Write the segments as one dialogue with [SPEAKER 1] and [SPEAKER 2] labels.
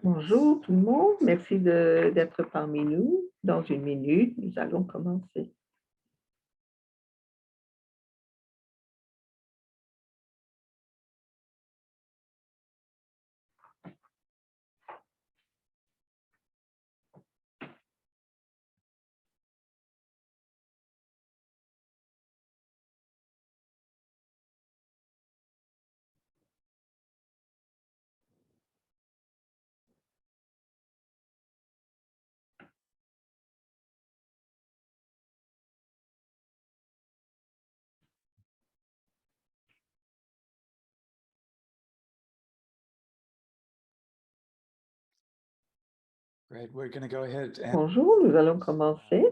[SPEAKER 1] Bonjour tout le monde, merci d'être parmi nous. Dans une minute, nous allons commencer. Bonjour, nous allons commencer.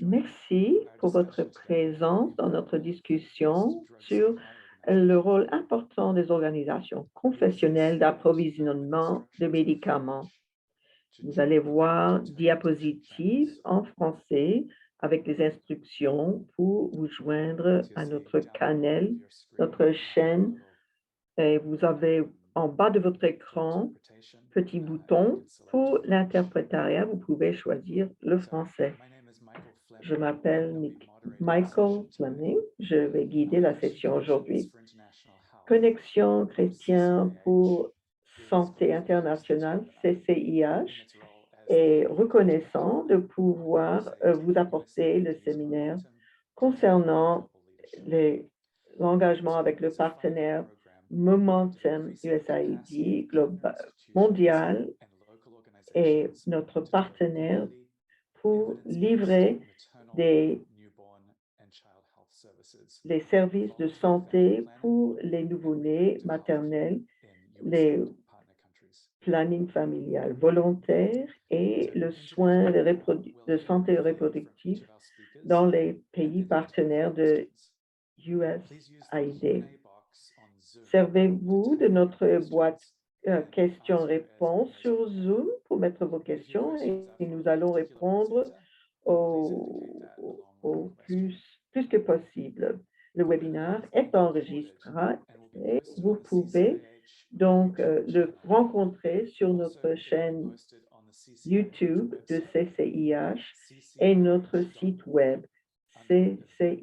[SPEAKER 1] Merci pour votre présence dans notre discussion sur le rôle important des organisations confessionnelles d'approvisionnement de médicaments. Vous allez voir diapositives en français avec les instructions pour vous joindre à notre canal, notre chaîne. Et vous avez en bas de votre écran, petit bouton pour l'interprétariat. Vous pouvez choisir le français. Je m'appelle Michael Fleming. Je vais guider la session aujourd'hui. Connexion chrétienne pour santé internationale, CCIH, est reconnaissant de pouvoir vous apporter le séminaire concernant l'engagement avec le partenaire Momentum USAID mondial et notre partenaire pour livrer des services de santé pour les nouveau-nés maternels, les planning familial volontaire et le soin de santé reproductive dans les pays partenaires de USAID. Servez-vous de notre boîte questions-réponses sur Zoom pour mettre vos questions et nous allons répondre au plus que possible. Le webinaire est enregistré et vous pouvez donc le rencontrer sur notre chaîne YouTube de CCIH et notre site web ccih.org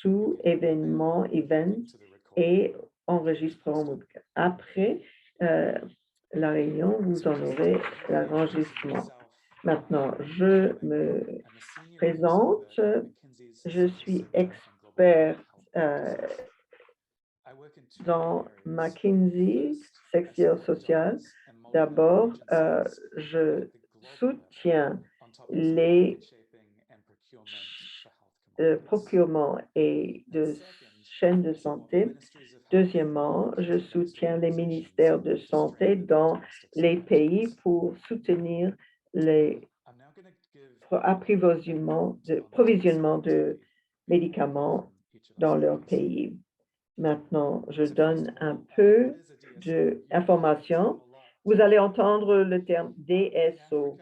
[SPEAKER 1] sous événements, events et enregistrement. Après la réunion, vous en aurez l'enregistrement. Maintenant, je me présente. Je suis expert dans McKinsey, section sociale. D'abord, je soutiens les procurement et de chaînes de santé. Deuxièmement, je soutiens les ministères de santé dans les pays pour soutenir les provisionnement de médicaments dans leur pays. Maintenant, je donne un peu d'informations. Vous allez entendre le terme DSO,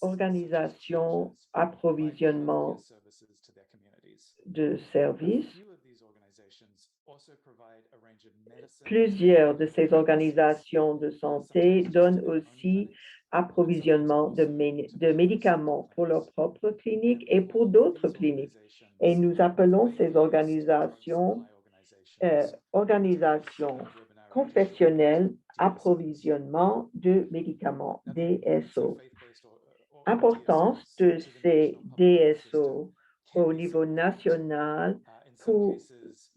[SPEAKER 1] Organisation Approvisionnement de Services. Plusieurs de ces organisations de santé donnent aussi approvisionnement de médicaments pour leur propre clinique et pour d'autres cliniques. Et nous appelons ces organisations organisations confessionnelles approvisionnement de médicaments, DSO. Importance de ces DSO au niveau national pour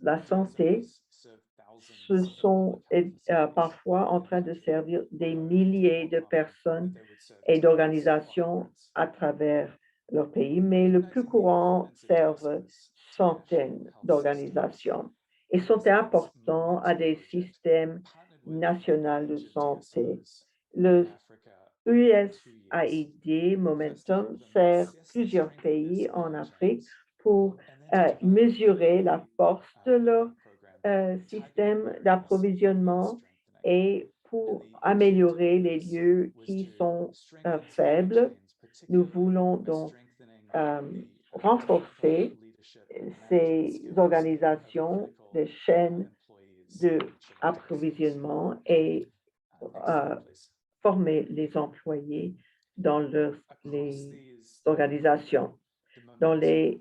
[SPEAKER 1] la santé, ce sont parfois en train de servir des milliers de personnes et d'organisations à travers leur pays, mais le plus courant servent centaines d'organisations et sont importants à des systèmes nationaux de santé. Le USAID Momentum sert plusieurs pays en Afrique pour mesurer la force de leur système d'approvisionnement et pour améliorer les lieux qui sont faibles. Nous voulons donc renforcer ces organisations, les chaînes d'approvisionnement et former les employés dans les organisations. Dans les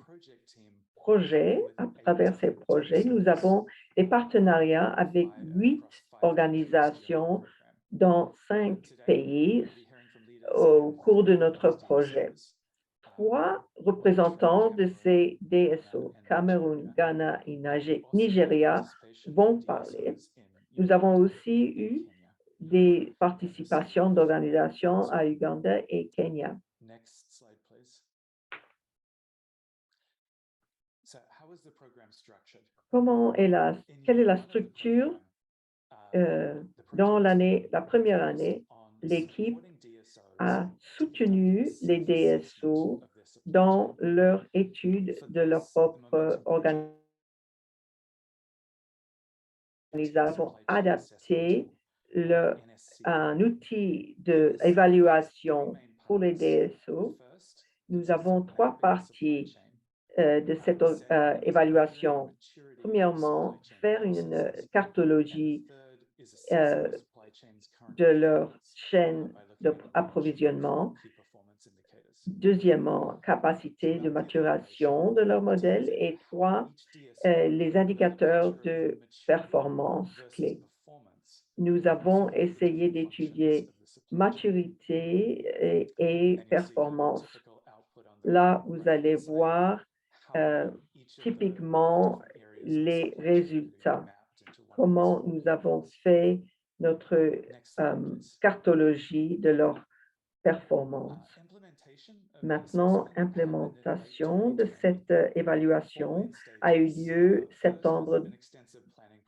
[SPEAKER 1] projets, à travers ces projets, nous avons des partenariats avec 8 organisations dans 5 pays au cours de notre projet. 3 représentants de ces DSO, Cameroun, Ghana et Nigeria, vont parler. Nous avons aussi eu des participations d'organisations à Uganda et Kenya. Quelle est la structure? Dans la première année, l'équipe a soutenu les DSO dans leur étude de leur propre organisation. Nous avons adapté un outil d'évaluation pour les DSO. Nous avons 3 parties de cette évaluation. Premièrement, faire une cartologie de leur chaîne d'approvisionnement. Deuxièmement, capacité de maturation de leur modèle. Et 3, les indicateurs de performance clés. Nous avons essayé d'étudier maturité et performance. Là, vous allez voir typiquement les résultats, comment nous avons fait notre cartologie de leur performance. Maintenant, implémentation de cette évaluation a eu lieu septembre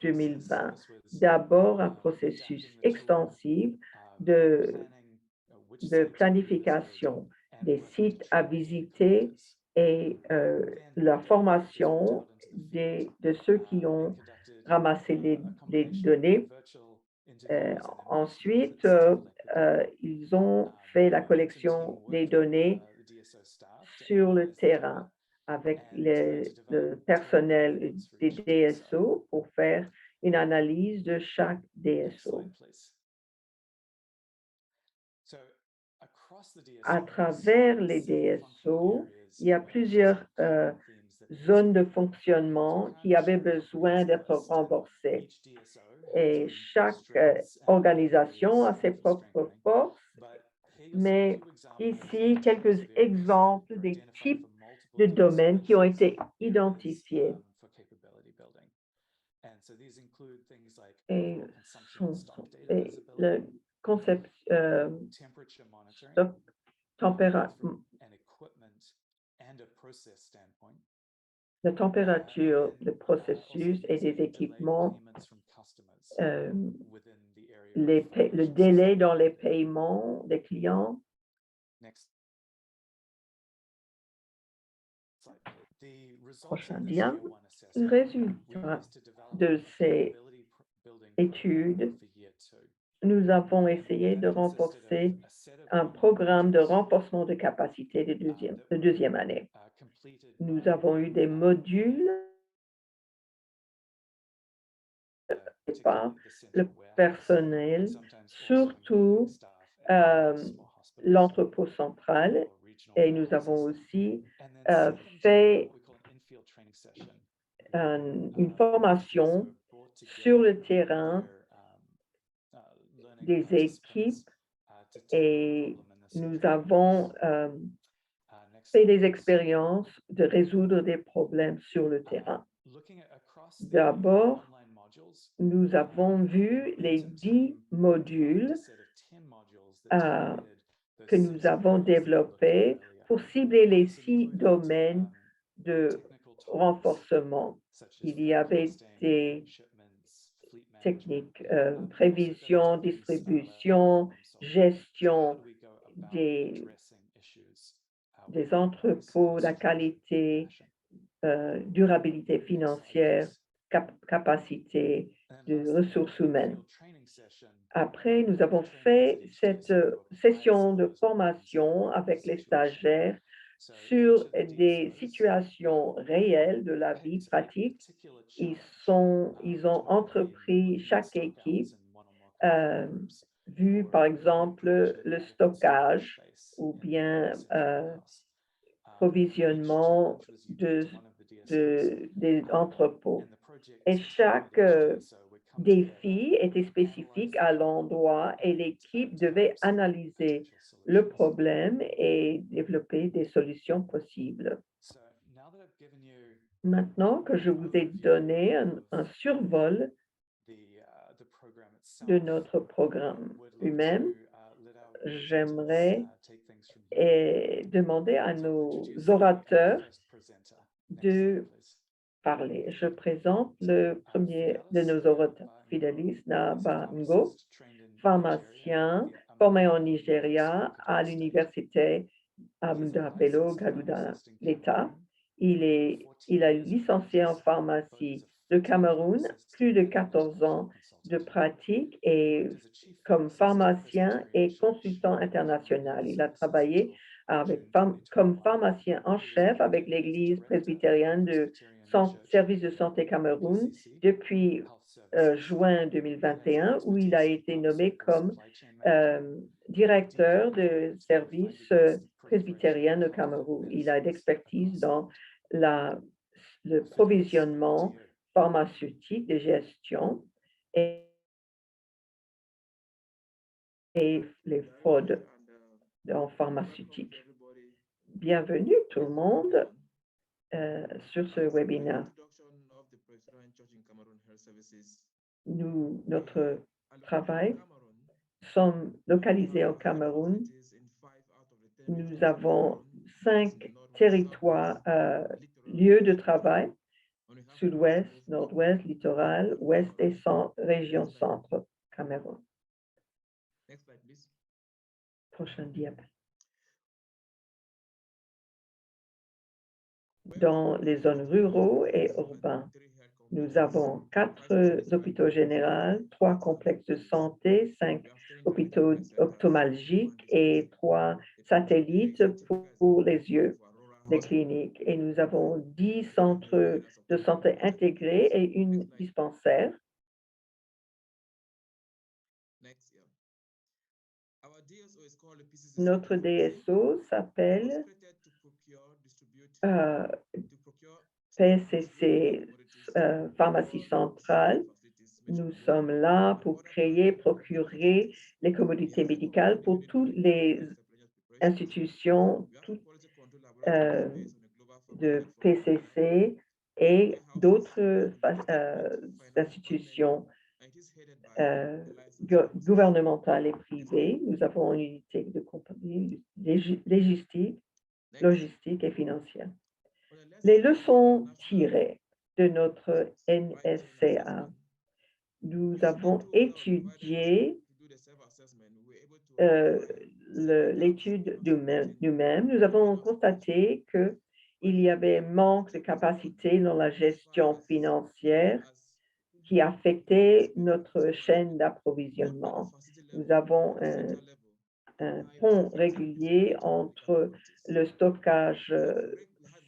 [SPEAKER 1] 2020. D'abord, un processus extensif de planification des sites à visiter et la formation de ceux qui ont ramassé les données. Ensuite, ils ont fait la collection des données sur le terrain avec le personnel des DSO pour faire une analyse de chaque DSO. À travers les DSO, il y a plusieurs zones de fonctionnement qui avaient besoin d'être renforcées. Et chaque organisation a ses propres forces, mais ici, quelques exemples des types de domaines qui ont été identifiés. Et le concept la température, le processus et des équipements, le délai dans les paiements des clients. Prochain dia. Le résultat de ces études, nous avons essayé de renforcer un programme de renforcement de capacité de deuxième année. Nous avons eu des modules par le personnel, surtout l'entrepôt central, et nous avons aussi fait une formation sur le terrain des équipes et nous avons fait des expériences de résoudre des problèmes sur le terrain. D'abord, nous avons vu les 10 modules que nous avons développés pour cibler les 6 domaines de renforcement. Il y avait des techniques, prévision, distribution, gestion des entrepôts, la qualité, durabilité financière, capacité de ressources humaines. Après, nous avons fait cette session de formation avec les stagiaires sur des situations réelles de la vie pratique. Ils ont entrepris, chaque équipe, vu par exemple le stockage ou bien provisionnement des entrepôts. Et chaque défi était spécifique à l'endroit et l'équipe devait analyser le problème et développer des solutions possibles. Maintenant que je vous ai donné un survol de notre programme lui-même, j'aimerais demander à nos orateurs de parler. Je présente le premier de nos orateurs, Fidelis Nabango, pharmacien formé en Nigeria à l'université Ahmadu Bello Galouda, l'État. Il a licencié en pharmacie de Cameroun, plus de 14 ans de pratique et comme pharmacien et consultant international. Il a travaillé comme pharmacien en chef avec l'Église presbytérienne de Service de santé Cameroun depuis juin 2021, où il a été nommé comme directeur de service presbytérien au Cameroun. Il a d'expertise dans le provisionnement pharmaceutique, de gestion et les fraudes en pharmaceutique. Bienvenue tout le monde sur ce webinaire. Notre travail sommes localisés au Cameroun. Nous avons 5 territoires, lieux de travail, sud-ouest, nord-ouest, littoral, ouest et région centre, Cameroun. Prochain diapo. Dans les zones ruraux et urbains, nous avons 4 hôpitaux généraux, 3 complexes de santé, 5 hôpitaux ophtalmologiques et 3 satellites pour les yeux, des cliniques. Et nous avons 10 centres de santé intégrés et une dispensaire. Notre DSO s'appelle PCC Pharmacie Centrale. Nous sommes là pour procurer les commodités médicales pour toutes les institutions de PCC et d'autres institutions gouvernementales et privées. Nous avons une unité de compagnie logistique et financière. Les leçons tirées de notre NSCA. Nous avons étudié l'étude nous-mêmes. Nous avons constaté qu'il y avait manque de capacité dans la gestion financière qui affectait notre chaîne d'approvisionnement. Nous avons un pont régulier entre le stockage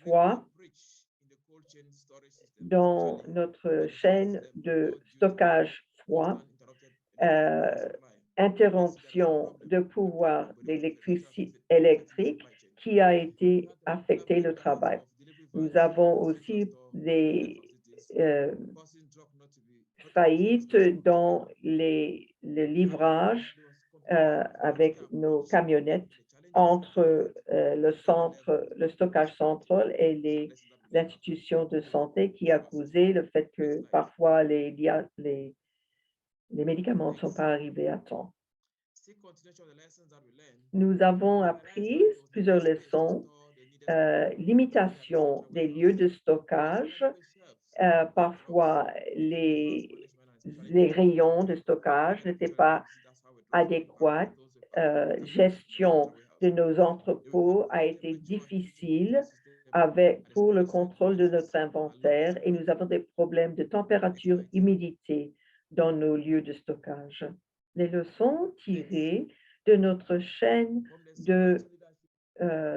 [SPEAKER 1] froid dans notre chaîne de stockage froid, interruption de pouvoir électrique qui a été affecté le travail. Nous avons aussi des faillites dans le livrage avec nos camionnettes entre le stockage central et les institutions de santé qui a causé le fait que parfois les médicaments ne sont pas arrivés à temps. Nous avons appris plusieurs leçons, limitation des lieux de stockage, parfois les rayons de stockage n'étaient pas adéquats, gestion de nos entrepôts a été difficile pour le contrôle de notre inventaire et nous avons des problèmes de température, humidité dans nos lieux de stockage. Les leçons tirées de notre chaîne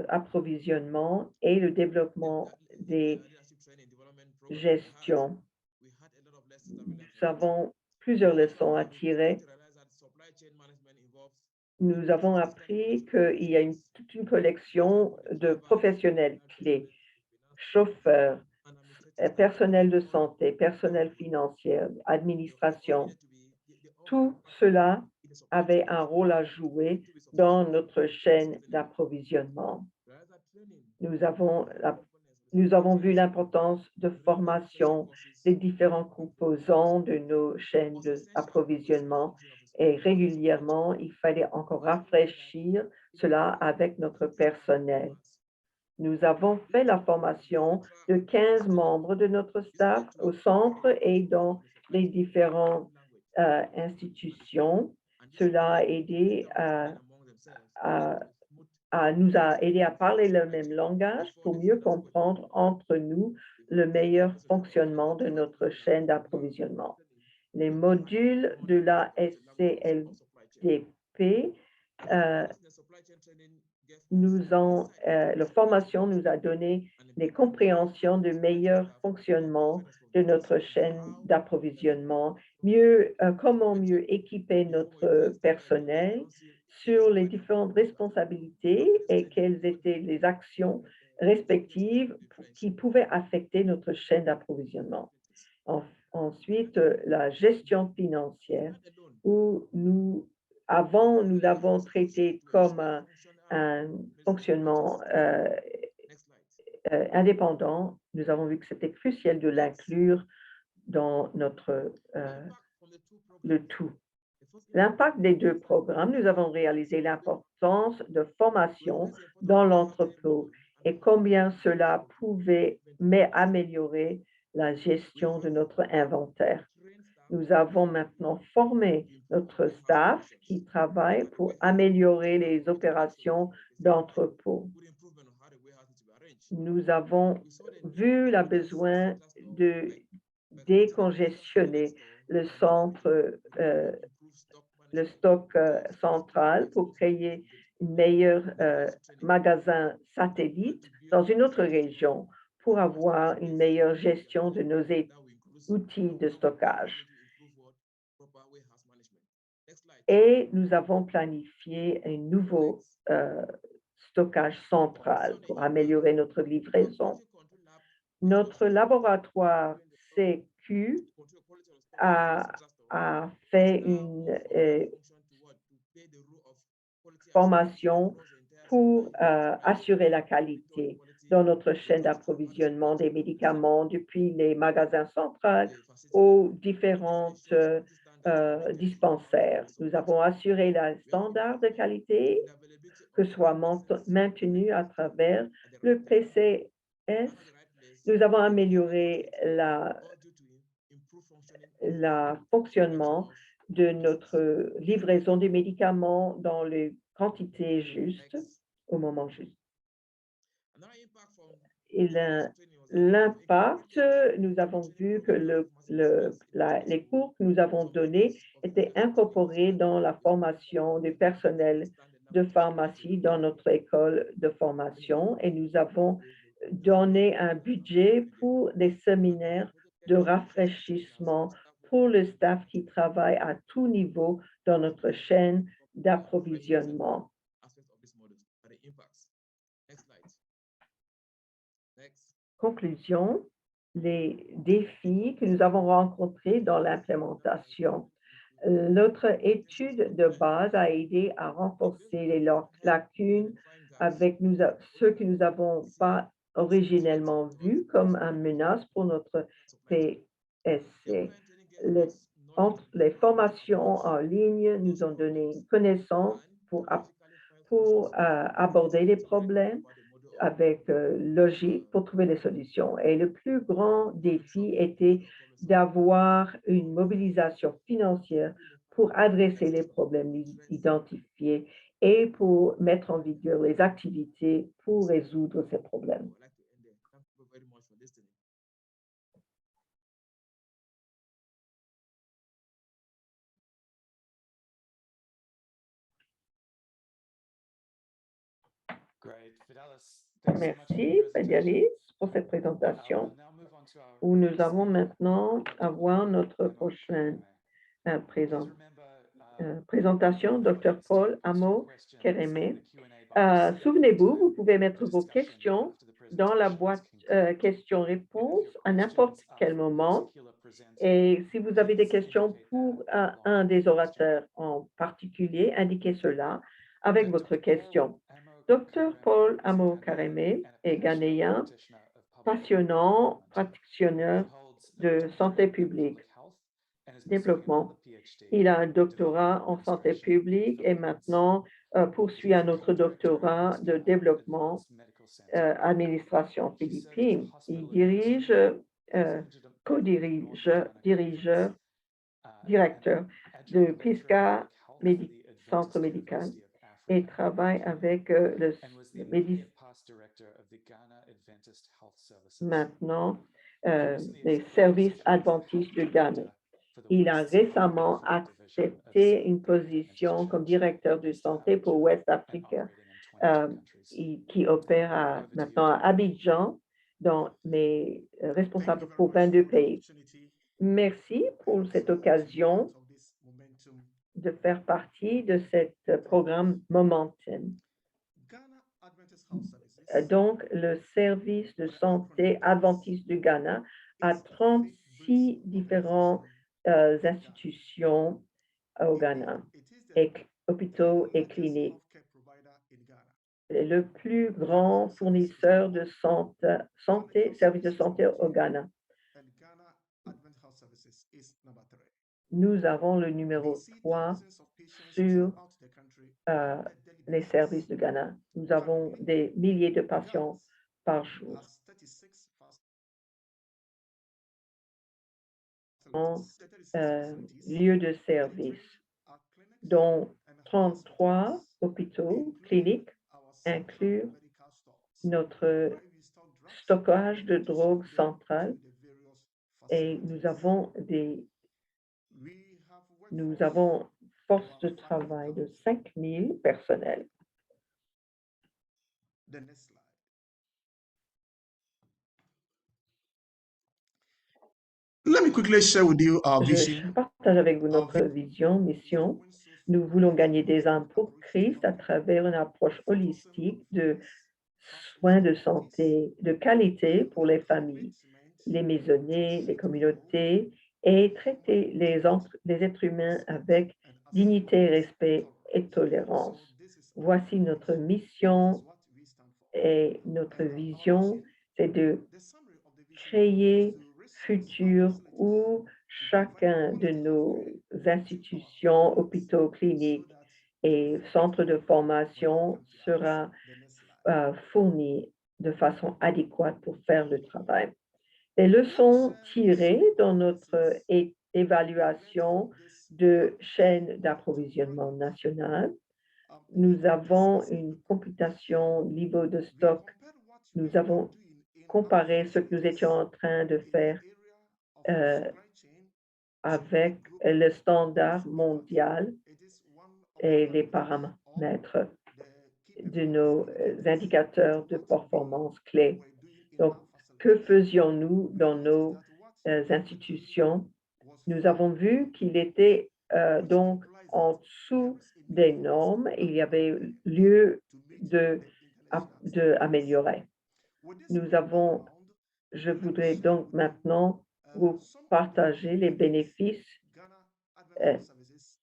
[SPEAKER 1] approvisionnement et le développement des gestions. Nous avons plusieurs leçons à tirer. Nous avons appris qu'il y a toute une collection de professionnels clés, chauffeurs, personnel de santé, personnel financier, administration. Tout cela avait un rôle à jouer dans notre chaîne d'approvisionnement. Nous avons vu l'importance de formation des différents composants de nos chaînes d'approvisionnement et régulièrement, il fallait encore rafraîchir cela avec notre personnel. Nous avons fait la formation de 15 membres de notre staff au centre et dans les différentes institutions. Cela a aidé nous a aidé à parler le même langage pour mieux comprendre entre nous le meilleur fonctionnement de notre chaîne d'approvisionnement. Les modules de la SCLDP, la formation nous a donné les compréhensions de meilleur fonctionnement de notre chaîne d'approvisionnement, comment mieux équiper notre personnel sur les différentes responsabilités et quelles étaient les actions respectives qui pouvaient affecter notre chaîne d'approvisionnement. Ensuite, la gestion financière, où nous l'avons traité comme un fonctionnement indépendant. Nous avons vu que c'était crucial de l'inclure dans le tout. L'impact des deux programmes, nous avons réalisé l'importance de formation dans l'entrepôt et combien cela pouvait améliorer la gestion de notre inventaire. Nous avons maintenant formé notre staff qui travaille pour améliorer les opérations d'entrepôt. Nous avons vu le besoin de décongestionner le stock central pour créer un meilleur magasin satellite dans une autre région pour avoir une meilleure gestion de nos outils de stockage. Et nous avons planifié un nouveau stockage central pour améliorer notre livraison. Notre laboratoire CQ a fait une formation pour assurer la qualité dans notre chaîne d'approvisionnement des médicaments depuis les magasins centraux aux différentes dispensaires. Nous avons assuré le standard de qualité que soit maintenu à travers le PCS. Nous avons amélioré le fonctionnement de notre livraison des médicaments dans les quantités justes, au moment juste. Et l'impact, nous avons vu que les cours que nous avons donnés étaient incorporés dans la formation du personnel de pharmacie dans notre école de formation et nous avons donné un budget pour des séminaires de rafraîchissement pour le staff qui travaille à tout niveau dans notre chaîne d'approvisionnement. Conclusion, les défis que nous avons rencontrés dans l'implémentation. Notre étude de base a aidé à renforcer les lacunes avec ceux que nous n'avons pas originellement vus comme une menace pour notre PSC. Les formations en ligne nous ont donné une connaissance pour aborder les problèmes avec logique pour trouver des solutions. Et le plus grand défi était d'avoir une mobilisation financière pour adresser les problèmes identifiés et pour mettre en vigueur les activités pour résoudre ces problèmes. Merci, Fidelis, pour cette présentation, où nous avons maintenant à voir notre prochaine présentation, Dr. Paul Amo-Kereme. Souvenez-vous, vous pouvez mettre vos questions dans la boîte questions-réponses à n'importe quel moment. Et si vous avez des questions pour un des orateurs en particulier, indiquez cela avec votre question. Dr. Paul Amo-Kereme est ghanéen, passionnant, pratiqueur de santé publique, développement. Il a un doctorat en santé publique et maintenant poursuit un autre doctorat de développement administration philippine. Il dirige, directeur de PISCA Centre médical et travaille avec maintenant les services adventistes de Ghana. Il a récemment accepté une position comme directeur de santé pour West Africa, qui opère maintenant à Abidjan, mais responsable pour 22 pays. Merci pour cette occasion de faire partie de ce programme Momentum. Donc, le service de santé adventiste du Ghana a 36 différentes institutions au Ghana, hôpitaux et cliniques. Le plus grand fournisseur de services de santé au Ghana. Nous avons le numéro 3 sur les services de Ghana. Nous avons des milliers de patients par jour. Lieux de service, dont 33 hôpitaux cliniques incluent notre stockage de drogue centrale et nous avons force de travail de 5000 personnels.
[SPEAKER 2] Let me quickly share with you our
[SPEAKER 1] Je
[SPEAKER 2] vision.
[SPEAKER 1] partage avec vous notre vision, mission. Nous voulons gagner des âmes pour Christ à travers une approche holistique de soins de santé de qualité pour les familles, les maisonnées, les communautés et traiter les êtres humains avec dignité, respect et tolérance. Voici notre mission et notre vision, c'est de créer futur où chacun de nos institutions, hôpitaux, cliniques et centres de formation sera fourni de façon adéquate pour faire le travail. Les leçons tirées dans notre évaluation de chaîne d'approvisionnement nationale, nous avons une computation niveau de stock. Nous avons comparé ce que nous étions en train de faire avec le standard mondial et les paramètres de nos indicateurs de performance clés. Donc, que faisions-nous dans nos institutions? Nous avons vu qu'il était donc en dessous des normes. Il y avait lieu d'améliorer. Je voudrais donc maintenant vous partager les bénéfices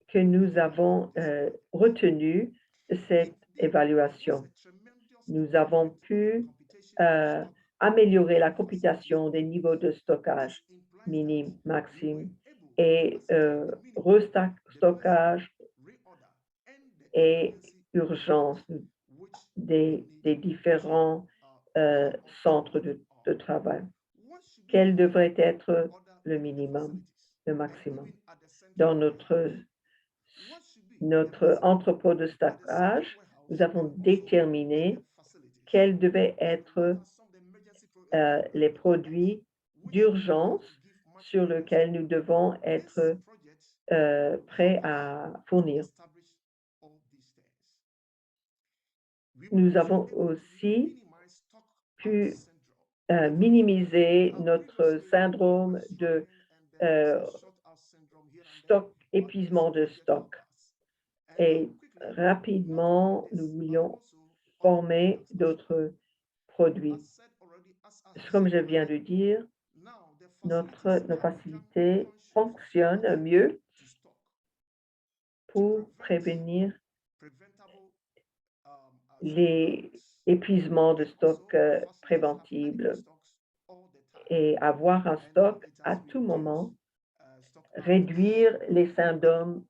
[SPEAKER 1] que nous avons retenus de cette évaluation. Nous avons pu améliorer la computation des niveaux de stockage minime, maxime et restockage et urgence des différents centres de travail. Quel devrait être le minimum, le maximum? Dans notre entrepôt de stockage, nous avons déterminé quels devaient être les produits d'urgence sur lesquels nous devons être prêts à fournir. Nous avons aussi pu minimiser notre syndrome de stock, épuisement de stock. Et rapidement, nous voulions former d'autres produits. Comme je viens de dire, nos facilités fonctionnent mieux pour prévenir les épuisements de stock préventibles et avoir un stock à tout moment, réduire les syndromes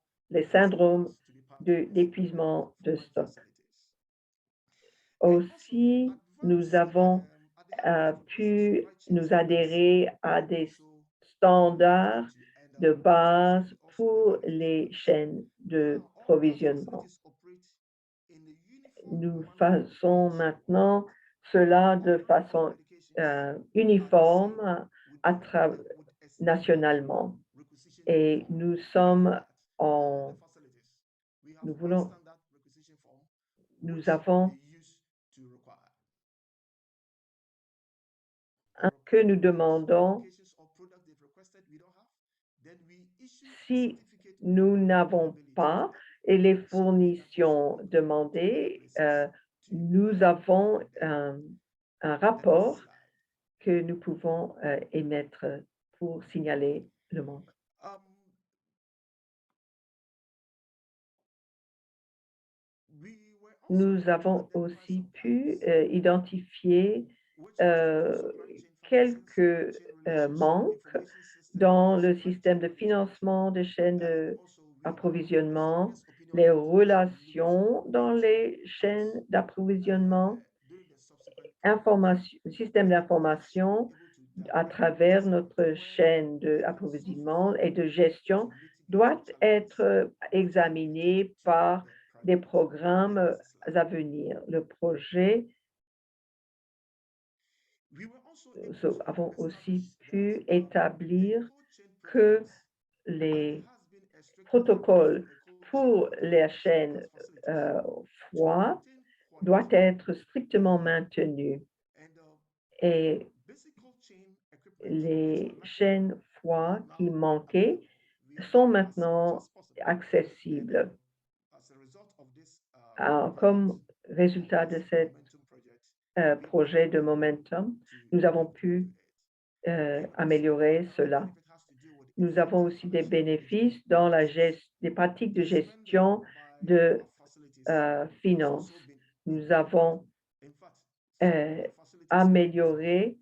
[SPEAKER 1] d'épuisement de stock. Aussi, nous avons pu nous adhérer à des standards de base pour les chaînes de provisionnement. Nous faisons maintenant cela de façon uniforme nationalement et nous avons que nous demandons. Si nous n'avons pas et les fournitions demandées, nous avons un rapport que nous pouvons émettre pour signaler le manque. Nous avons aussi pu identifier quelques manques dans le système de financement des chaînes d'approvisionnement, les relations dans les chaînes d'approvisionnement, système d'information à travers notre chaîne d'approvisionnement et de gestion doit être examiné par des programmes à venir. Le projet, nous avons aussi pu établir que les protocoles pour les chaînes froides doivent être strictement maintenus et les chaînes froides qui manquaient sont maintenant accessibles. Comme résultat de ce projet de Momentum, nous avons pu améliorer cela. Nous avons aussi des bénéfices dans les pratiques de gestion de finances. Nous avons amélioré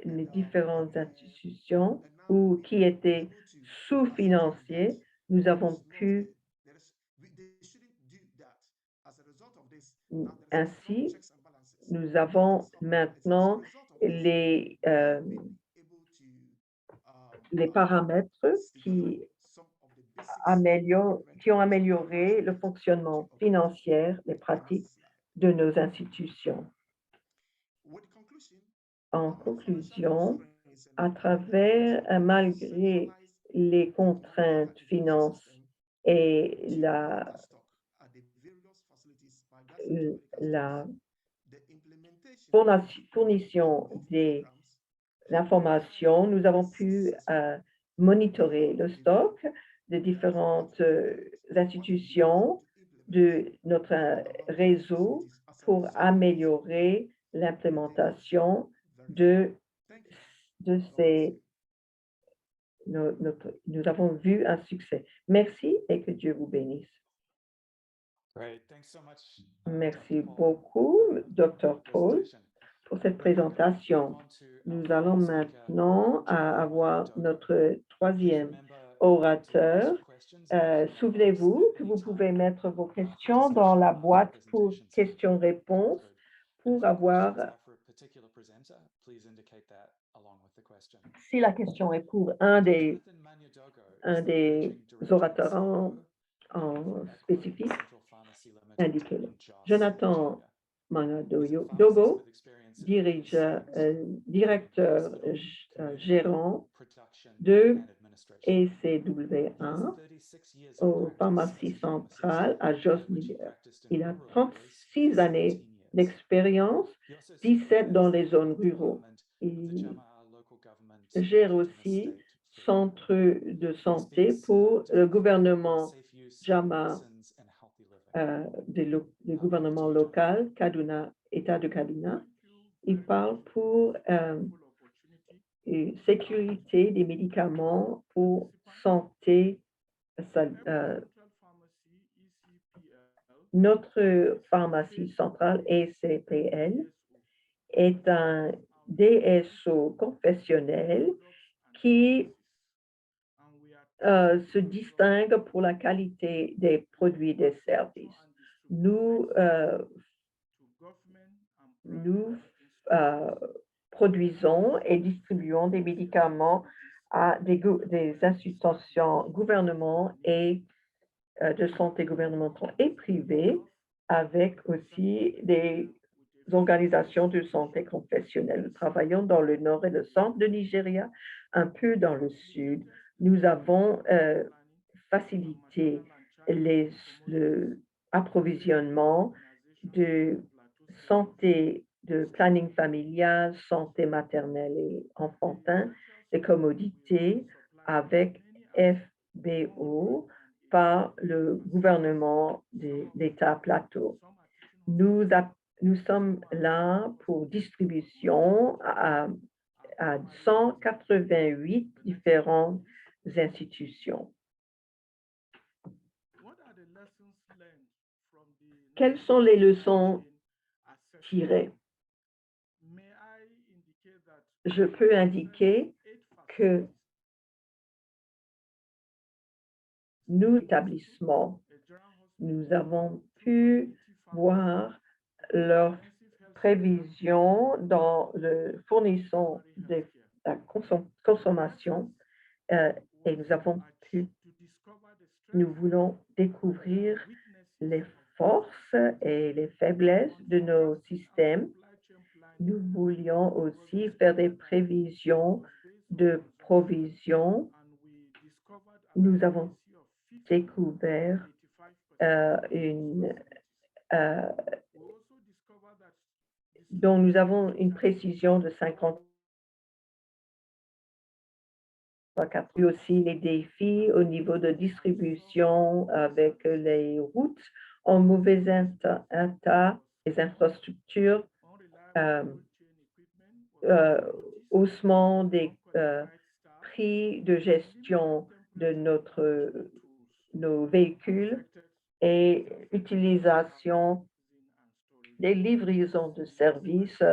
[SPEAKER 1] les différentes institutions qui étaient sous-financées. Nous avons pu ainsi, nous avons maintenant les paramètres qui ont amélioré le fonctionnement financier, les pratiques de nos institutions. En conclusion, à travers, malgré les contraintes finances et la fournition des informations, nous avons pu monitorer le stock de différentes institutions de notre réseau pour améliorer l'implémentation de ces. Nous avons vu un succès. Merci et que Dieu vous bénisse. Merci beaucoup, Dr. Paul, pour cette présentation. Nous allons maintenant avoir notre troisième orateur. Souvenez-vous que vous pouvez mettre vos questions dans la boîte pour questions-réponses pour avoir. Si la question est pour un des orateurs en spécifique, indiquez-le. Jonathan Mangadogo, directeur gérant de ECW1 aux pharmacies centrales à Jos, New York. Il a 36 années d'expérience, 17 dans les zones rurales. Il gère aussi centre de santé pour le gouvernement Jama du gouvernement local, Kaduna, État de Kaduna. Il parle pour sécurité des médicaments pour santé. Notre pharmacie centrale, ECPL, est un DSO confessionnel qui se distingue pour la qualité des produits et des services. Nous produisons et distribuons des médicaments à des institutions gouvernementales et de santé gouvernementales et privées, avec aussi des organisations de santé confessionnelles. Nous travaillons dans le nord et le centre de Nigeria, un peu dans le sud. Nous avons facilité l'approvisionnement de santé, de planning familial, santé maternelle et enfantin, des commodités avec FBO par le gouvernement de l'État Plateau. Nous sommes là pour distribution à 188 différentes institutions. Quelles sont les leçons tirées? Je peux indiquer que nous, établissements, nous avons pu voir leurs prévisions dans le fournissement de la consommation et nous voulons découvrir les forces et les faiblesses de nos systèmes. Nous voulions aussi faire des prévisions de provision. Nous avons découvert dont nous avons une précision de 50. Et aussi les défis au niveau de distribution avec les routes en mauvais état, les infrastructures, haussement des prix de gestion de nos véhicules et utilisation des livraisons de services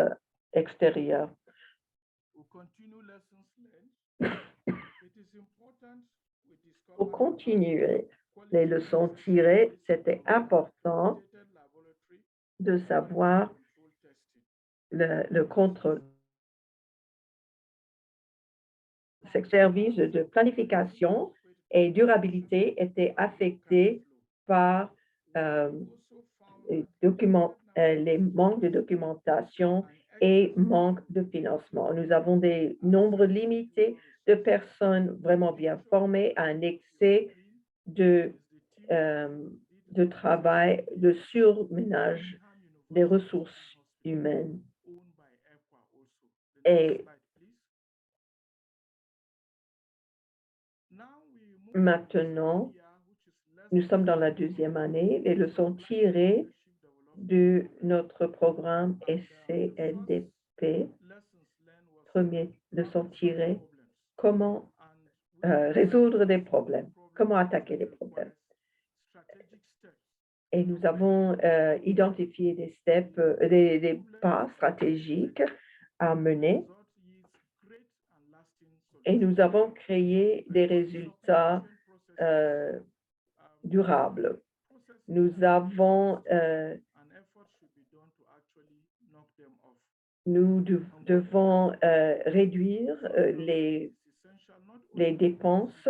[SPEAKER 1] extérieurs. Pour continuer les leçons tirées, c'était important de savoir le contrôle. Ce service de planification et durabilité était affecté par les manques de documentation et manque de financement. Nous avons des nombres limités de personnes vraiment bien formées, un excès de travail, de surménage des ressources humaines. Et maintenant, nous sommes dans la deuxième année. Les leçons tirées de notre programme SCLDP. Première leçon tirée, comment résoudre des problèmes, comment attaquer les problèmes. Et nous avons identifié des steps, des pas stratégiques à mener. Et nous avons créé des résultats durables. Nous devons réduire les dépenses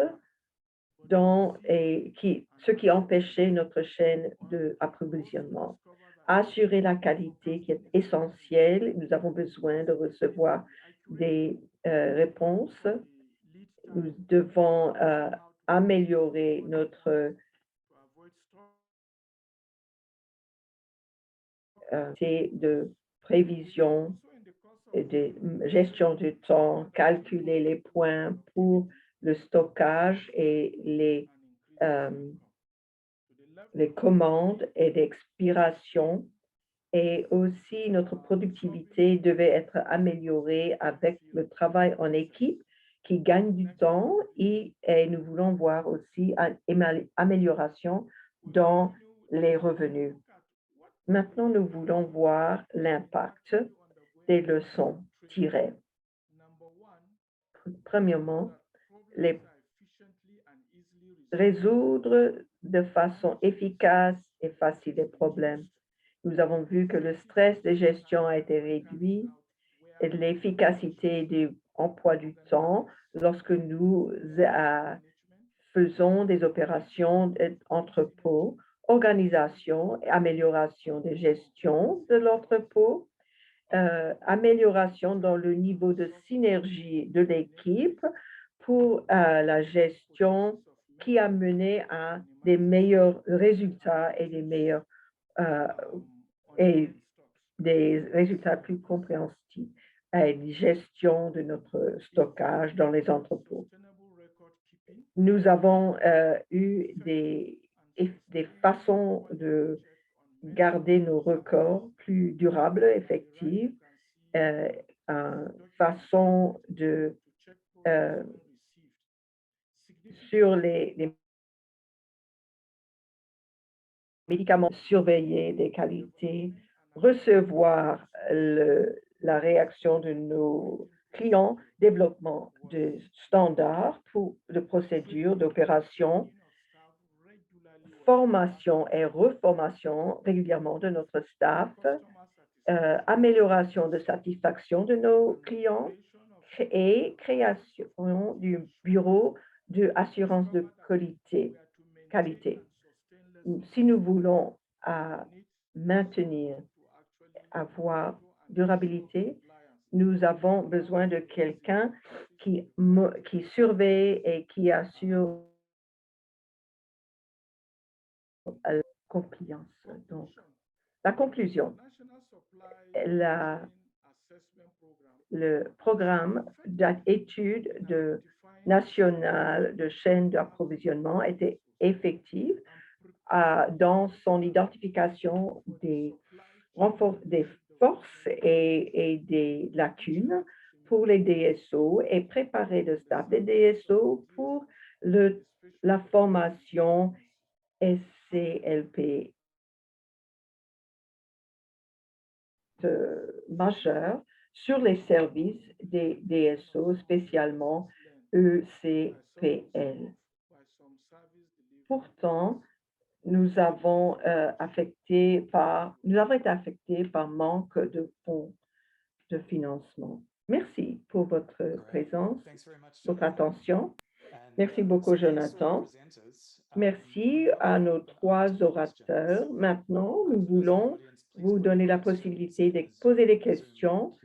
[SPEAKER 1] ce qui empêchait notre chaîne d'approvisionnement. Assurer la qualité qui est essentielle. Nous avons besoin de recevoir des réponses. Nous devons améliorer notre de prévision et de gestion du temps, calculer les points pour le stockage et les commandes et l'expiration. Et aussi, notre productivité devait être améliorée avec le travail en équipe qui gagne du temps et nous voulons voir aussi une amélioration dans les revenus. Maintenant, nous voulons voir l'impact des leçons tirées. Premièrement, résoudre de façon efficace et facile les problèmes. Nous avons vu que le stress de gestion a été réduit et l'efficacité du emploi du temps lorsque nous faisons des opérations d'entrepôt, organisation et amélioration de gestion de l'entrepôt, amélioration dans le niveau de synergie de l'équipe pour la gestion qui a mené à des meilleurs résultats et des résultats plus compréhensibles et une gestion de notre stockage dans les entrepôts. Nous avons eu des façons de garder nos records plus durables, effectives, façon de sur les médicaments, surveiller des qualités, recevoir la réaction de nos clients, développement de standards de procédures, d'opérations, formation et reformation régulièrement de notre staff, amélioration de satisfaction de nos clients et création du bureau d'assurance de qualité. Si nous voulons maintenir, avoir durabilité, nous avons besoin de quelqu'un qui surveille et qui assure la compliance. Donc, la conclusion, le programme d'études nationales de chaîne d'approvisionnement était effectif dans son identification des forces et des lacunes pour les DSO et préparer le staff des DSO pour la formation SCLP majeure sur les services des DSO, spécialement ECPL. Pourtant, nous avons été affectés par manque de fonds de financement. Merci pour votre présence, votre attention. Merci beaucoup, Jonathan. Merci à nos 3 orateurs. Maintenant, nous voulons vous donner la possibilité de poser des questions.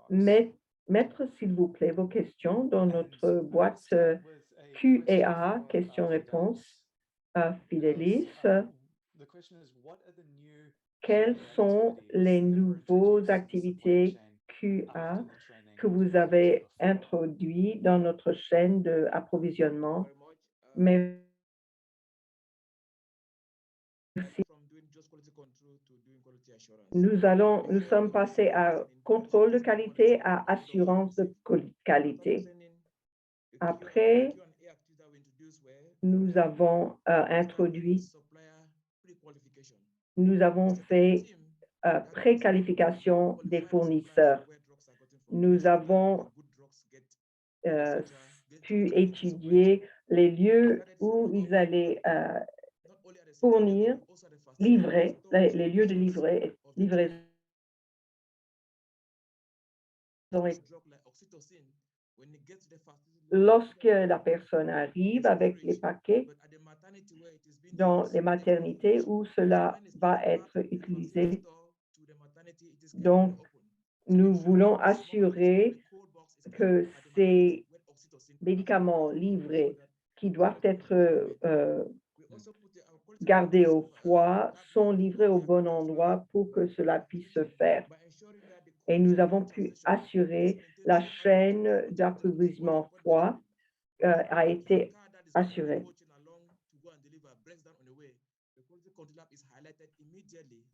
[SPEAKER 1] Mettre, s'il vous plaît, vos questions dans notre boîte Q&A, questions-réponses. Fidelis, quelles sont les nouvelles activités QA que vous avez introduites dans notre chaîne d'approvisionnement? Merci. Nous sommes passés à contrôle de qualité à assurance de qualité. Après, nous avons nous avons fait préqualification des fournisseurs. Nous avons pu étudier les lieux où ils allaient livrer, les lieux de livraison. Lorsque la personne arrive avec les paquets dans les maternités où cela va être utilisé. Donc, nous voulons assurer que ces médicaments livrés qui doivent être gardés au froid sont livrés au bon endroit pour que cela puisse se faire. Et nous avons pu assurer la chaîne d'approvisionnement froid a été assurée.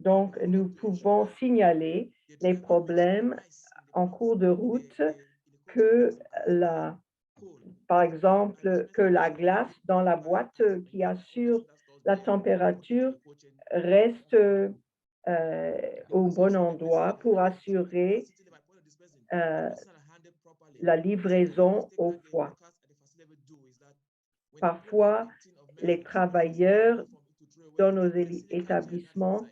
[SPEAKER 1] Donc, nous pouvons signaler les problèmes en cours de route que par exemple, que la glace dans la boîte qui assure la température reste au bon endroit pour assurer la livraison au froid. Parfois, les travailleurs dans nos établissements,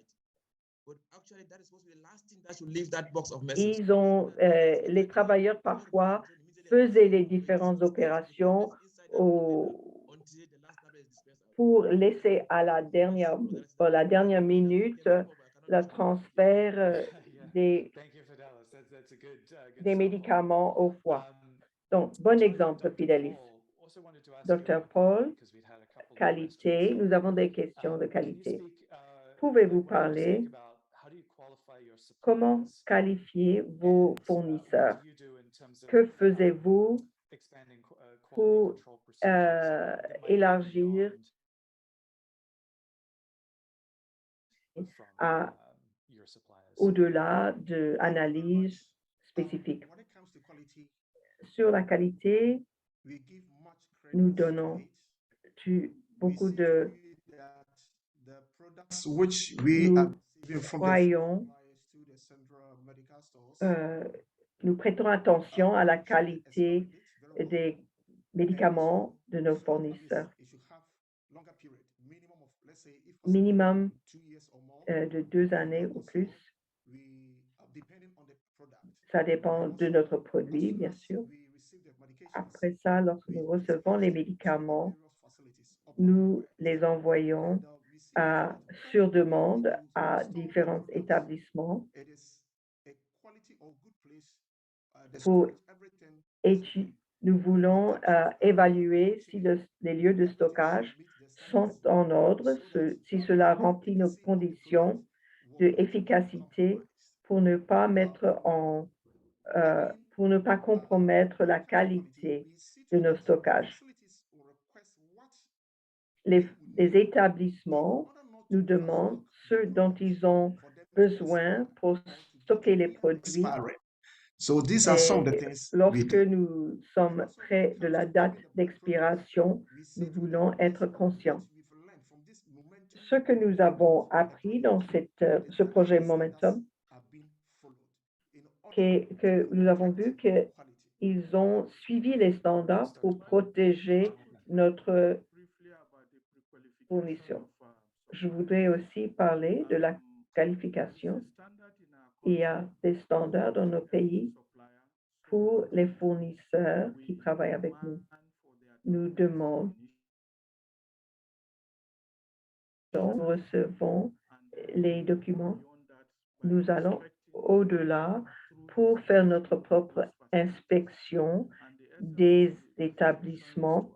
[SPEAKER 1] les travailleurs parfois faisaient les différentes opérations pour laisser à la dernière minute le transfert des médicaments au froid. Donc, bon exemple, Fidelis. Dr. Paul, qualité, nous avons des questions de qualité. Pouvez-vous parler comment qualifier vos fournisseurs? Que faisiez-vous pour élargir au-delà d'analyses spécifiques? Sur la qualité, nous donnons beaucoup de... Nous croyons, nous prêtons attention à la qualité des médicaments de nos fournisseurs. Minimum de 2 années ou plus. Ça dépend de notre produit, bien sûr. Après ça, lorsque nous recevons les médicaments, nous les envoyons sur demande à différents établissements nous voulons évaluer si les lieux de stockage sont en ordre, si cela remplit nos conditions d'efficacité pour ne pas pour ne pas compromettre la qualité de nos stockages. Les établissements nous demandent ce dont ils ont besoin pour stocker les produits. Et lorsque nous sommes près de la date d'expiration, nous voulons être conscients. Ce que nous avons appris dans ce projet Momentum, que nous avons vu qu'ils ont suivi les standards pour protéger notre fourniture. Je voudrais aussi parler de la qualification. Il y a des standards dans nos pays pour les fournisseurs qui travaillent avec nous. Nous demandons, nous recevons les documents. Nous allons au-delà pour faire notre propre inspection des établissements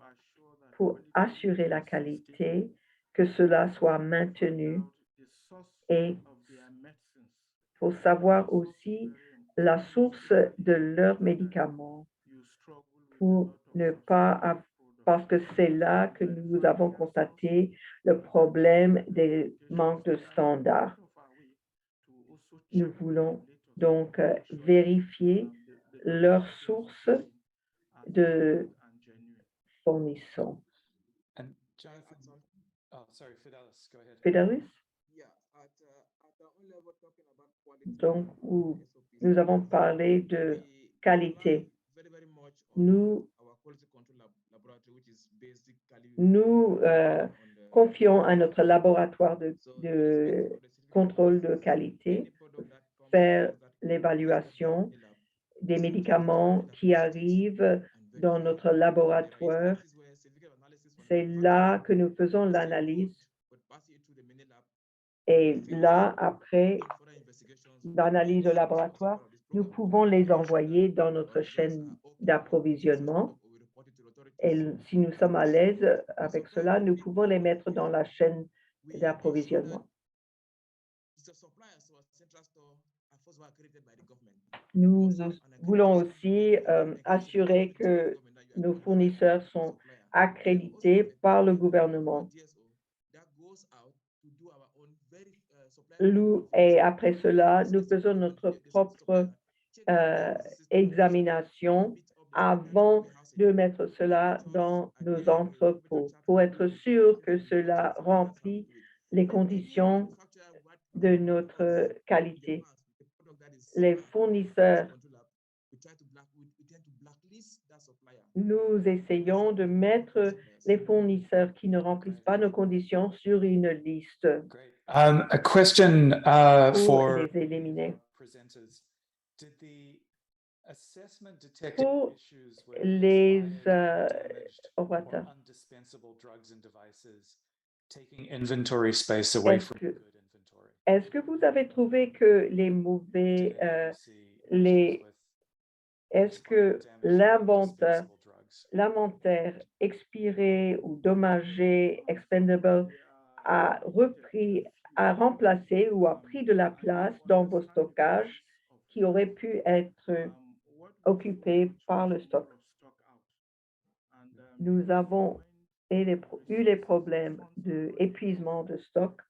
[SPEAKER 1] pour assurer la qualité, que cela soit maintenu et pour savoir aussi la source de leurs médicaments pour ne pas, parce que c'est là que nous avons constaté le problème des manques de standards. Nous voulons donc vérifier leur source de fournisseurs. Fidelis? Donc, nous avons parlé de qualité. Nous confions à notre laboratoire de contrôle de qualité faire l'évaluation des médicaments qui arrivent dans notre laboratoire. C'est là que nous faisons l'analyse. Et là, après l'analyse au laboratoire, nous pouvons les envoyer dans notre chaîne d'approvisionnement. Et si nous sommes à l'aise avec cela, nous pouvons les mettre dans la chaîne d'approvisionnement. Nous voulons aussi assurer que nos fournisseurs sont accrédités par le gouvernement. Et après cela, nous faisons notre propre examination avant de mettre cela dans nos entrepôts pour être sûr que cela remplit les conditions de notre qualité. Les fournisseurs, nous essayons de mettre les fournisseurs qui ne remplissent pas nos conditions sur une liste
[SPEAKER 2] A question
[SPEAKER 1] pour les éliminer. Pour les orateurs, est-ce que vous avez trouvé que les mauvais, est-ce que l'inventaire expiré ou dommagé, expendable, a remplacé ou a pris de la place dans vos stockages qui auraient pu être occupés par le stock? Nous avons eu les problèmes d'épuisement de stock.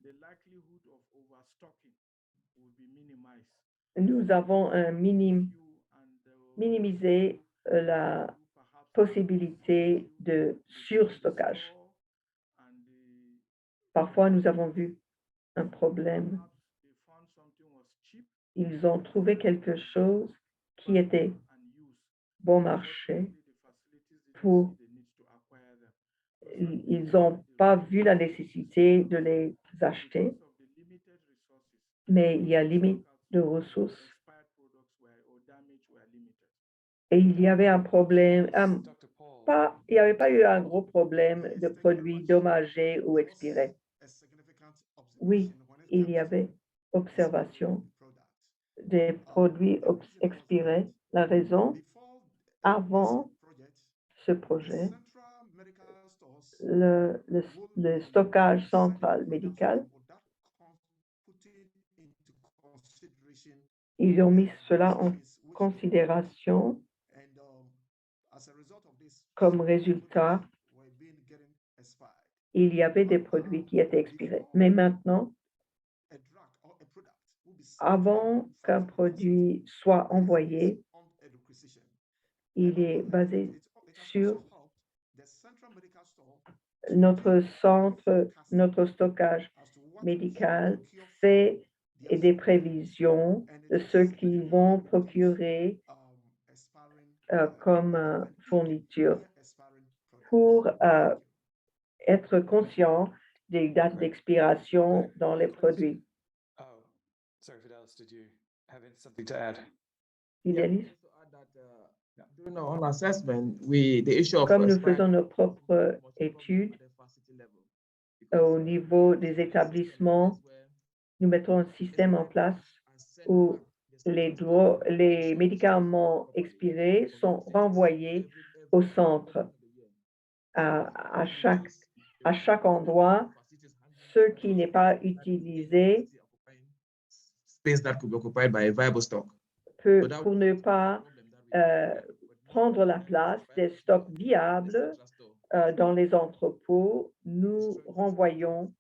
[SPEAKER 1] Nous avons minimisé la possibilité de surstockage. Parfois, nous avons vu un problème. Ils ont trouvé quelque chose qui était bon marché pour. Ils n'ont pas vu la nécessité de les acheter, mais il y a limite de ressources. Et il y avait un problème, il n'y avait pas eu un gros problème de produits dommagés ou expirés. Oui, il y avait observation des produits expirés. La raison, avant ce projet, le stockage central médical, ils ont mis cela en considération. Comme résultat, il y avait des produits qui étaient expirés. Mais maintenant, avant qu'un produit soit envoyé, il est basé sur notre centre, notre stockage médical fait des prévisions de ce qu'ils vont procurer comme fourniture pour être conscient des dates d'expiration dans les produits. Fidelis? Comme nous faisons nos propres études au niveau des établissements, nous mettons un système en place où les médicaments expirés sont renvoyés au centre. À chaque endroit, ce qui n'est pas utilisé pour ne pas prendre la place des stocks viables dans les entrepôts, nous renvoyons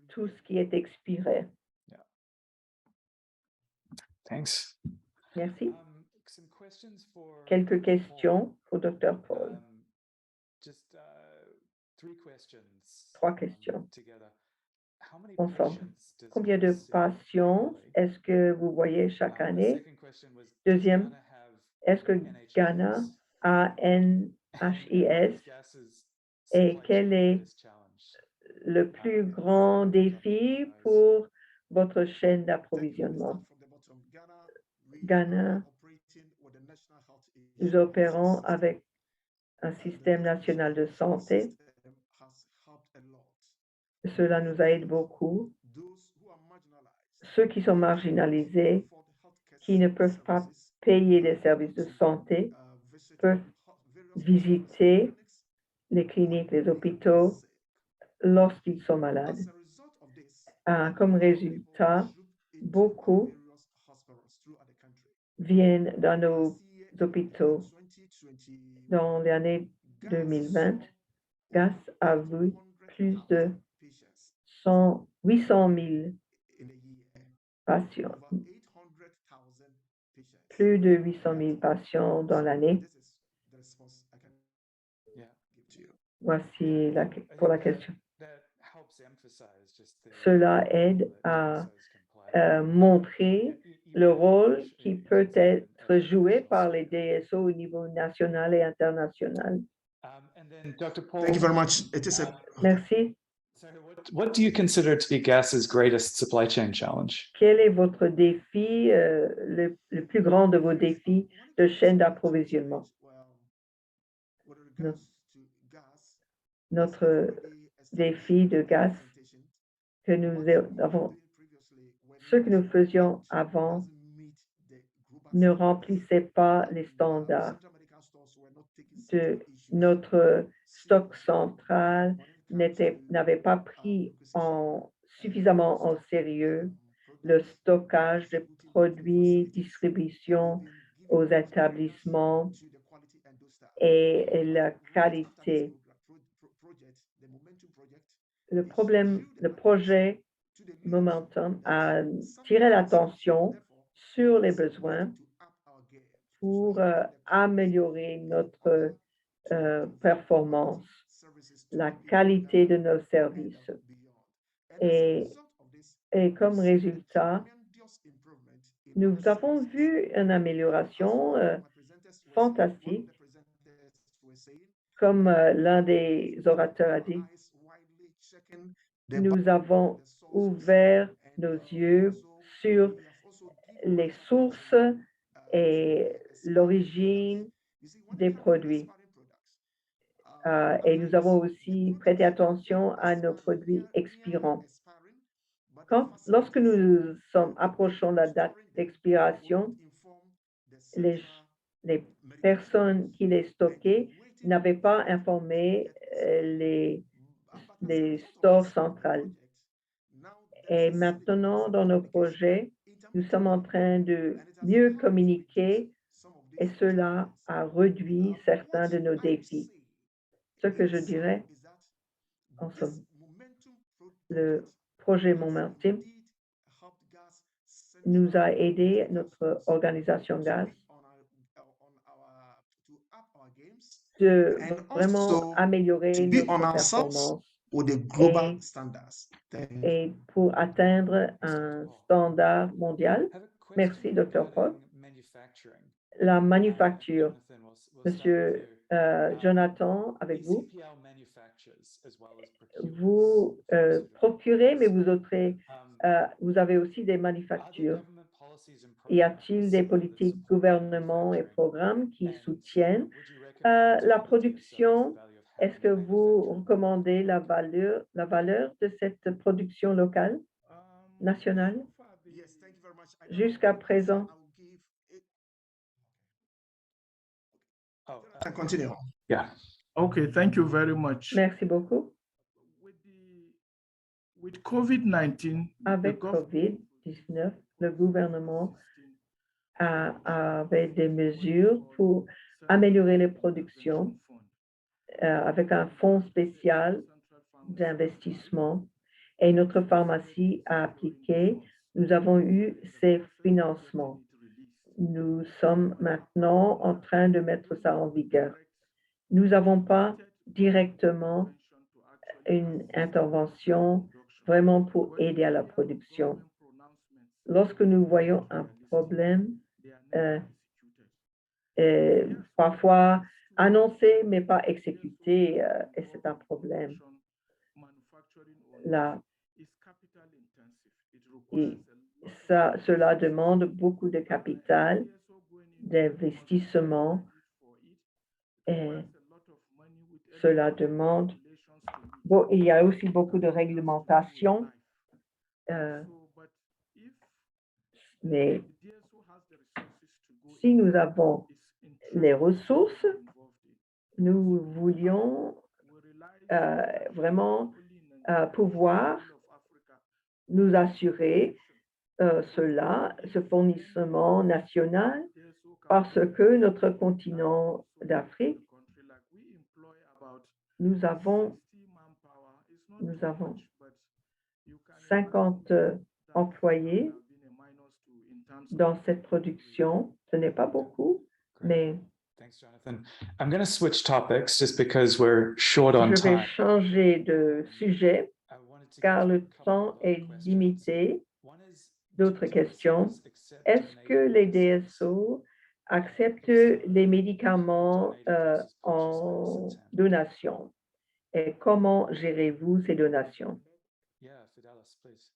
[SPEAKER 1] tout ce qui est expiré.
[SPEAKER 2] Thanks.
[SPEAKER 1] Merci. Quelques questions pour Dr. Paul. Trois questions ensemble. Combien de patients est-ce que vous voyez chaque année? Deuxième, est-ce que Ghana a NHIS et quel est le plus grand défi pour votre chaîne d'approvisionnement? Ghana, nous opérons avec un système national de santé. Cela nous aide beaucoup. Ceux qui sont marginalisés, qui ne peuvent pas payer des services de santé, peuvent visiter les cliniques, les hôpitaux lorsqu'ils sont malades. Comme résultat, beaucoup viennent dans nos hôpitaux. Dans l'année 2020, GAS a vu plus de 800 000 patients, plus de 800 000 patients dans l'année.
[SPEAKER 2] Yeah.
[SPEAKER 1] Voici pour la question.
[SPEAKER 2] Cela
[SPEAKER 1] Cela aide à montrer le rôle qui peut être joué par les DSO au niveau national et international.
[SPEAKER 3] Thank you very much. It is a
[SPEAKER 1] Merci.
[SPEAKER 2] What do you consider to be GAS's greatest supply chain challenge?
[SPEAKER 1] Quel est votre défi, le plus grand de vos défis de chaîne d'approvisionnement? Notre défi de gaz que nous avons, ce que nous faisions avant ne remplissait pas les standards de notre stock central n'avait pas pris suffisamment en sérieux le stockage de produits, distribution aux établissements et la qualité. Le projet Momentum a tiré l'attention sur les besoins pour améliorer notre performance, la qualité de nos services. Et comme résultat, nous avons vu une amélioration fantastique, comme l'un des orateurs a dit. Nous avons ouvert nos yeux sur les sources et l'origine des produits. Et nous avons aussi prêté attention à nos produits expirants. Lorsque nous sommes approchant la date d'expiration, les personnes qui les stockaient n'avaient pas informé les stores centrales. Et maintenant, dans nos projets, nous sommes en train de mieux communiquer et cela a réduit certains de nos défis. Ce que je dirais, en somme, le projet Momentum nous a aidé, notre organisation GAS, de vraiment améliorer notre performance et pour atteindre un standard mondial. Merci, Dr. Paul. La manufacture, Monsieur Jonathan, avec vous. Vous procurez, mais vous avez aussi des manufactures. Y a-t-il des politiques, gouvernements et programmes qui soutiennent la production? Est-ce que vous recommandez la valeur de cette production locale, nationale? Jusqu'à présent.
[SPEAKER 3] Continue.
[SPEAKER 2] Yeah.
[SPEAKER 4] Okay, thank you very much.
[SPEAKER 1] Merci beaucoup.
[SPEAKER 4] With COVID-19,
[SPEAKER 1] avec COVID-19, le gouvernement avait des mesures pour améliorer les productions avec un fonds spécial d'investissement et notre pharmacie a appliqué. Nous avons eu ces financements. Nous sommes maintenant en train de mettre ça en vigueur. Nous n'avons pas directement une intervention vraiment pour aider à la production. Lorsque nous voyons un problème, parfois annoncé mais pas exécuté, et c'est un problème. Là, cela demande beaucoup de capital, d'investissement, et cela demande. Bon, il y a aussi beaucoup de réglementation, mais si nous avons les ressources, nous voulions vraiment pouvoir nous assurer ce fournissement national parce que notre continent d'Afrique, nous avons 50 employés dans cette production. Ce n'est pas beaucoup, mais
[SPEAKER 2] Thanks, Jonathan. I'm going to switch topics just because we're short on
[SPEAKER 1] je vais
[SPEAKER 2] time.
[SPEAKER 1] changer de sujet
[SPEAKER 2] I wanted to get
[SPEAKER 1] car
[SPEAKER 2] to a
[SPEAKER 1] le
[SPEAKER 2] couple
[SPEAKER 1] temps
[SPEAKER 2] of
[SPEAKER 1] est
[SPEAKER 2] questions.
[SPEAKER 1] limité.
[SPEAKER 2] One is,
[SPEAKER 1] D'autres
[SPEAKER 2] do
[SPEAKER 1] questions.
[SPEAKER 2] DSOs accept
[SPEAKER 1] Est-ce que
[SPEAKER 2] donated
[SPEAKER 1] les
[SPEAKER 2] medicines?
[SPEAKER 1] DSO acceptent
[SPEAKER 2] If so,
[SPEAKER 1] les
[SPEAKER 2] how
[SPEAKER 1] médicaments
[SPEAKER 2] donated versus purchased
[SPEAKER 1] en
[SPEAKER 2] medicines handled?
[SPEAKER 1] donation? Et comment gérez-vous ces donations?
[SPEAKER 2] Yeah, Fidelis, please.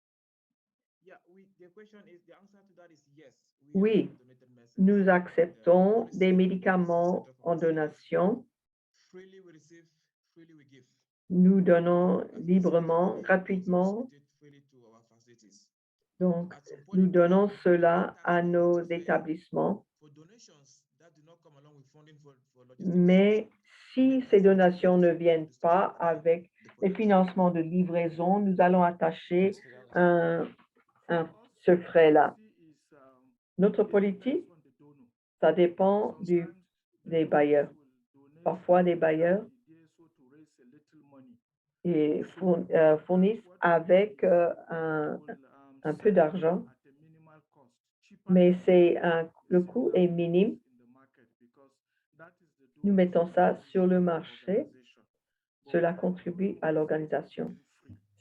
[SPEAKER 1] Oui, nous acceptons des médicaments en donation. Nous donnons librement, gratuitement. Donc, nous donnons cela à nos établissements. Mais si ces donations ne viennent pas avec les financements de livraison, nous allons attacher ce frais-là. Notre politique, ça dépend des bailleurs. Parfois, les bailleurs fournissent avec un peu d'argent, mais le coût est minime. Nous mettons ça sur le marché. Cela contribue à l'organisation.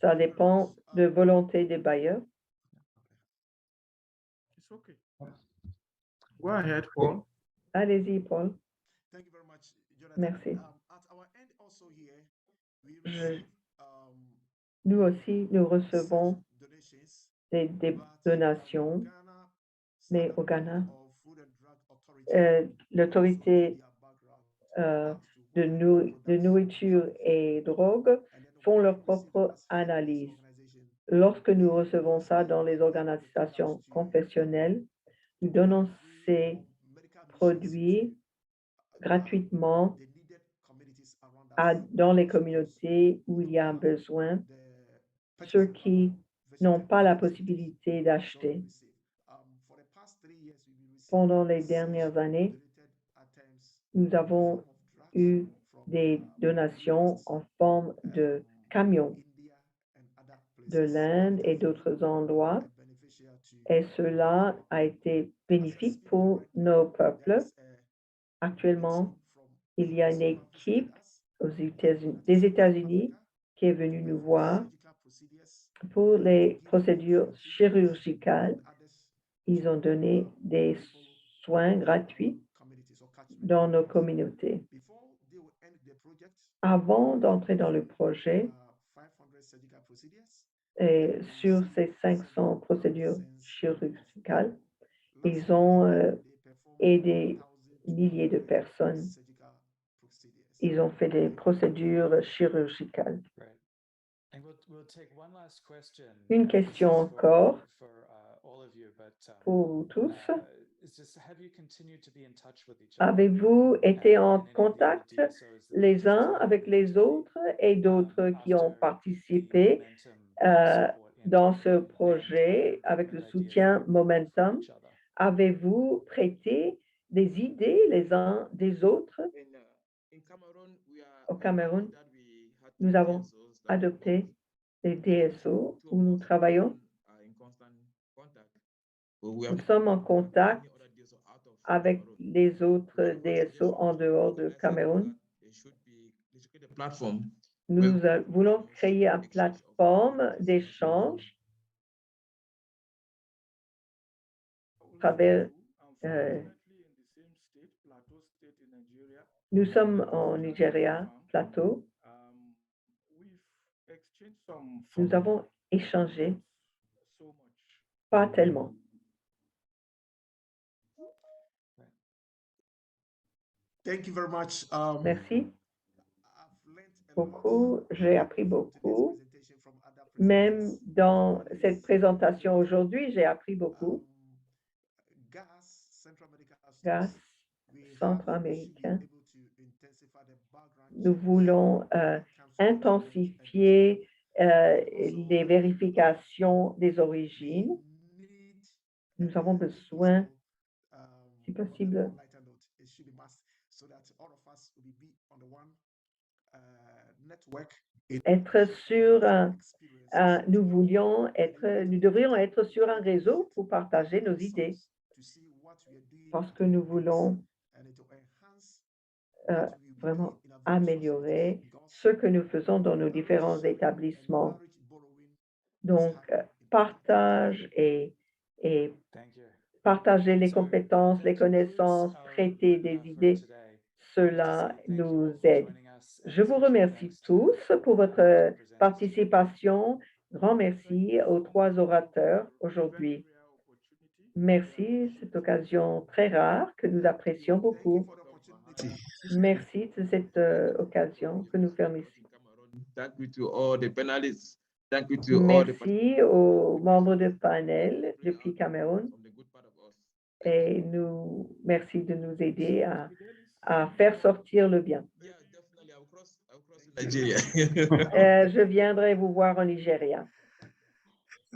[SPEAKER 1] Ça dépend de volonté des bailleurs.
[SPEAKER 4] Go ahead, Paul.
[SPEAKER 1] Allez-y, Paul. Merci. Nous aussi, nous recevons des donations, mais au Ghana, l'autorité de nourriture et drogue font leur propre analyse. Lorsque nous recevons ça dans les organisations confessionnelles, nous donnons ces produits gratuitement dans les communautés où il y a un besoin, ceux qui n'ont pas la possibilité d'acheter. Pendant les dernières années, nous avons eu des donations en forme de camions de l'Inde et d'autres endroits, et cela a été bénéfique pour nos peuples. Actuellement, il y a une équipe des États-Unis qui est venue nous voir pour les procédures chirurgicales. Ils ont donné des soins gratuits dans nos communautés. Avant d'entrer dans le projet, et sur ces 500 procédures chirurgicales, ils ont aidé milliers de personnes. Ils ont fait des procédures chirurgicales. Une question encore pour tous. Avez-vous été en contact les uns avec les autres et d'autres qui ont participé dans ce projet avec le soutien Momentum? Avez-vous prêté des idées les uns des autres? Au Cameroun, nous avons adopté les DSO où nous travaillons. Nous sommes en contact avec les autres DSO en dehors de Cameroun. Nous voulons créer une plateforme d'échange à travers. Nous sommes en Nigeria, Plateau. Nous avons échangé, pas tellement. Merci beaucoup. J'ai appris beaucoup. Même dans cette présentation aujourd'hui, j'ai appris beaucoup. GAS centra-américain. Nous voulons intensifier les vérifications des origines. Nous avons besoin, si possible, être sur nous devrions être sur un réseau pour partager nos idées parce que nous voulons vraiment améliorer ce que nous faisons dans nos différents établissements. Donc, partage et partager les compétences, les connaissances, traiter des idées, cela nous aide. Je vous remercie tous pour votre participation. Grand merci aux 3 orateurs aujourd'hui. Merci, cette occasion très rare que nous apprécions beaucoup. Merci de cette occasion que nous faisons ici. Merci aux membres du panel depuis Cameroun et merci de nous aider à faire sortir le bien. Je viendrai vous voir au Nigeria.